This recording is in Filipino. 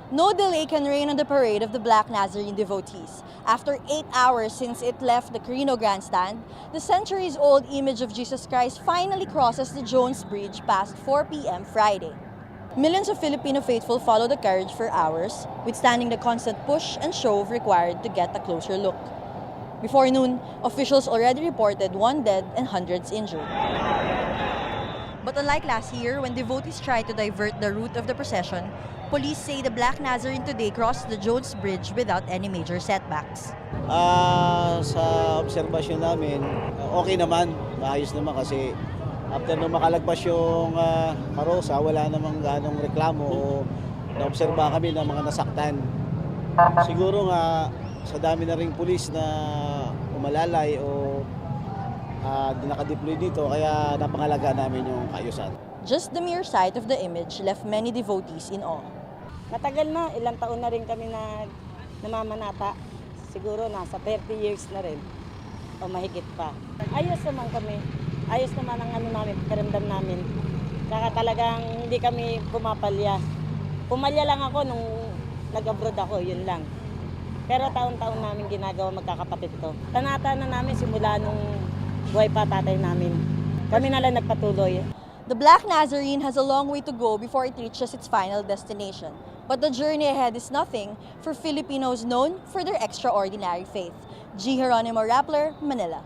No delay can reign on the parade of the Black Nazarene devotees. After 8 hours since it left the Quirino Grandstand, the centuries-old image of Jesus Christ finally crosses the Jones Bridge past 4 p.m. Friday. Millions of Filipino faithful follow the carriage for hours, withstanding the constant push and shove required to get a closer look. Before noon, officials already reported 1 dead and hundreds injured. But unlike last year, when devotees tried to divert the route of the procession, police say the Black Nazarene today crossed the Jones Bridge without any major setbacks. Sa obserbasyon namin, okay naman, maayos naman kasi after nung makalagpas yung karosa, wala namang ganong reklamo o naobserba kami ng mga nasaktan. Siguro nga sa dami na ring pulis na umalalay o nakadeploy dito, kaya napangalaga namin yung kaayusan. Just the mere sight of the image left many devotees in awe. Matagal na, ilang taon na rin kami na namamanata. Siguro nasa 30 years na rin o mahigit pa. Ayos naman kami. Ayos naman ang pakiramdam namin. Saka talagang hindi kami pumapalya. Pumalya lang ako nung nag-abroad ako, yun lang. Pero taon-taon namin ginagawa magkakapatid to. Tanata na namin simula nung buhay pa tatay namin. Kami na lang nagpatuloy. The Black Nazarene has a long way to go before it reaches its final destination. But the journey ahead is nothing for Filipinos known for their extraordinary faith. G. Geronimo Rappler, Manila.